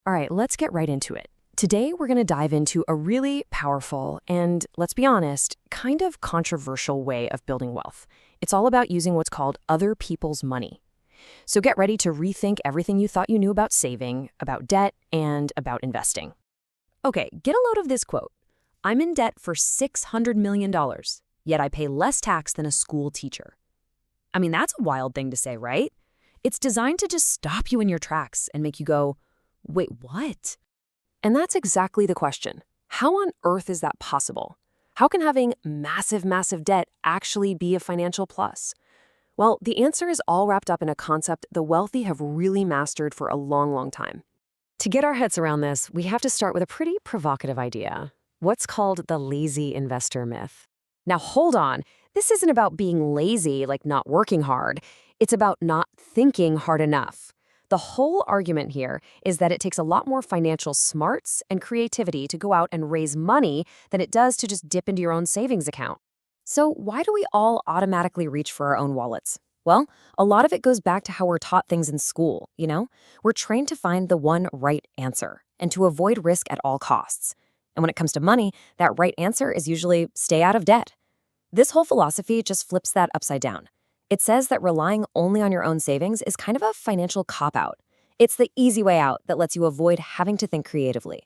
All right, let's get right into it. Today, we're going to dive into a really powerful and, let's be honest, kind of controversial way of building wealth. It's all about using what's called other people's money. So get ready to rethink everything you thought you knew about saving, about debt, and about investing. Okay, get a load of this quote. I'm in debt for $600 million, yet I pay less tax than a school teacher. I mean, that's a wild thing to say, right? It's designed to just stop you in your tracks and make you go, wait, what? And that's exactly the question. How on earth is that possible? How can having massive, massive debt actually be a financial plus? Well, the answer is all wrapped up in a concept the wealthy have really mastered for a long, long time. To get our heads around this, we have to start with a pretty provocative idea. What's called the lazy investor myth. Now, hold on. This isn't about being lazy, like not working hard. It's about not thinking hard enough. The whole argument here is that it takes a lot more financial smarts and creativity to go out and raise money than it does to just dip into your own savings account. So why do we all automatically reach for our own wallets? Well, a lot of it goes back to how we're taught things in school, you know? We're trained to find the one right answer and to avoid risk at all costs. And when it comes to money, that right answer is usually stay out of debt. This whole philosophy just flips that upside down. It says that relying only on your own savings is kind of a financial cop-out. It's the easy way out that lets you avoid having to think creatively.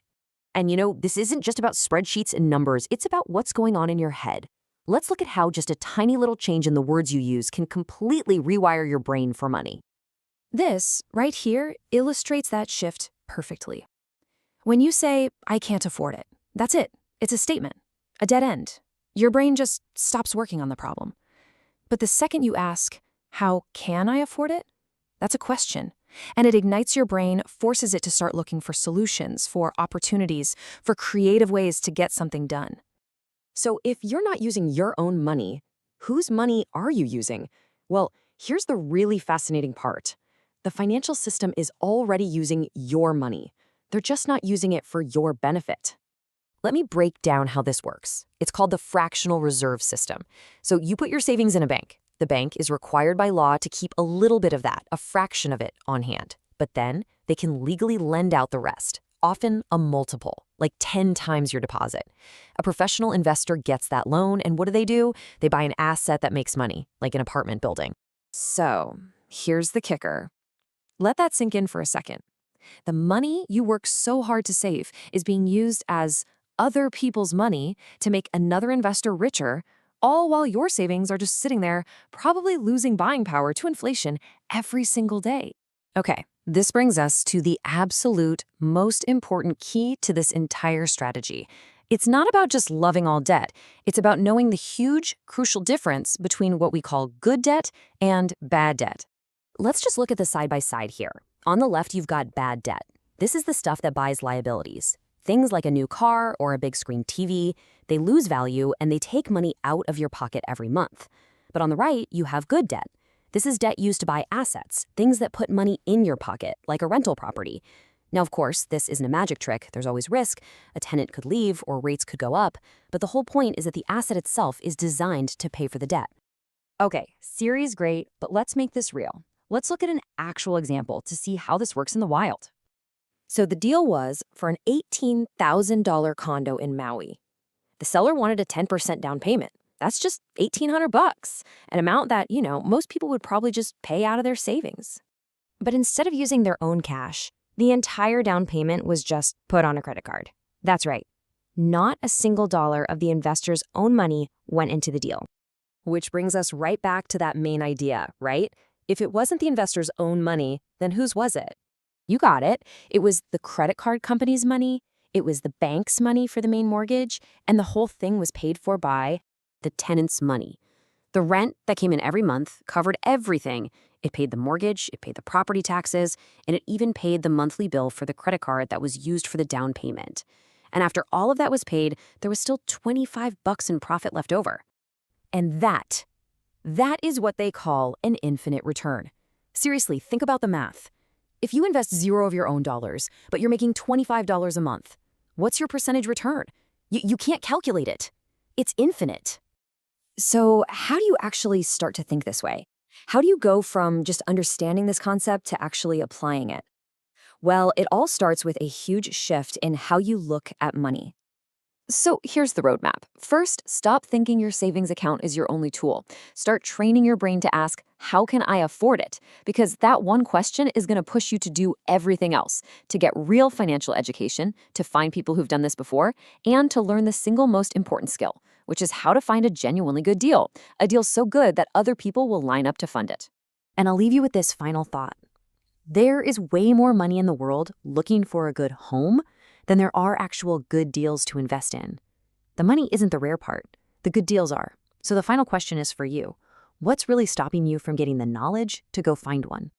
And this isn't just about spreadsheets and numbers, it's about what's going on in your head. Let's look at how just a tiny little change in the words you use can completely rewire your brain for money. This, right here, illustrates that shift perfectly. When you say, I can't afford it, that's it. It's a statement, a dead end. Your brain just stops working on the problem. But the second you ask, how can I afford it? That's a question. And it ignites your brain, forces it to start looking for solutions, for opportunities, for creative ways to get something done. So if you're not using your own money, whose money are you using? Well, here's the really fascinating part. The financial system is already using your money. They're just not using it for your benefit. Let me break down how this works. It's called the fractional reserve system. So you put your savings in a bank. The bank is required by law to keep a little bit of that, a fraction of it, on hand. But then they can legally lend out the rest, often a multiple, like 10 times your deposit. A professional investor gets that loan, and what do? They buy an asset that makes money, like an apartment building. So here's the kicker. Let that sink in for a second. The money you work so hard to save is being used as other people's money to make another investor richer, all while your savings are just sitting there, probably losing buying power to inflation every single day. Okay, this brings us to the absolute most important key to this entire strategy. It's not about just loving all debt. It's about knowing the huge, crucial difference between what we call good debt and bad debt. Let's just look at the side-by-side here. On the left, you've got bad debt. This is the stuff that buys liabilities. Things like a new car or a big screen TV, they lose value and they take money out of your pocket every month. But on the right, you have good debt. This is debt used to buy assets, things that put money in your pocket, like a rental property. Now, of course, this isn't a magic trick. There's always risk. A tenant could leave or rates could go up. But the whole point is that the asset itself is designed to pay for the debt. Okay, theory's great, but let's make this real. Let's look at an actual example to see how this works in the wild. So the deal was for an $18,000 condo in Maui. The seller wanted a 10% down payment. That's just $1,800, an amount that, most people would probably just pay out of their savings. But instead of using their own cash, the entire down payment was just put on a credit card. That's right. Not a single dollar of the investor's own money went into the deal. Which brings us right back to that main idea, right? If it wasn't the investor's own money, then whose was it? You got it. It was the credit card company's money, it was the bank's money for the main mortgage, and the whole thing was paid for by the tenant's money. The rent that came in every month covered everything. It paid the mortgage, it paid the property taxes, and it even paid the monthly bill for the credit card that was used for the down payment. And after all of that was paid, there was still $25 in profit left over. And that is what they call an infinite return. Seriously, think about the math. If you invest $0 of your own dollars, but you're making $25 a month, what's your percentage return? You can't calculate it. It's infinite. So how do you actually start to think this way? How do you go from just understanding this concept to actually applying it? Well, it all starts with a huge shift in how you look at money. So here's the roadmap. First, stop thinking your savings account is your only tool. Start training your brain to ask, how can I afford it? Because that one question is going to push you to do everything else, to get real financial education, to find people who've done this before, and to learn the single most important skill, which is how to find a genuinely good deal, a deal so good that other people will line up to fund it. And I'll leave you with this final thought. There is way more money in the world looking for a good home than there are actual good deals to invest in. The money isn't the rare part. The good deals are. So the final question is for you. What's really stopping you from getting the knowledge to go find one?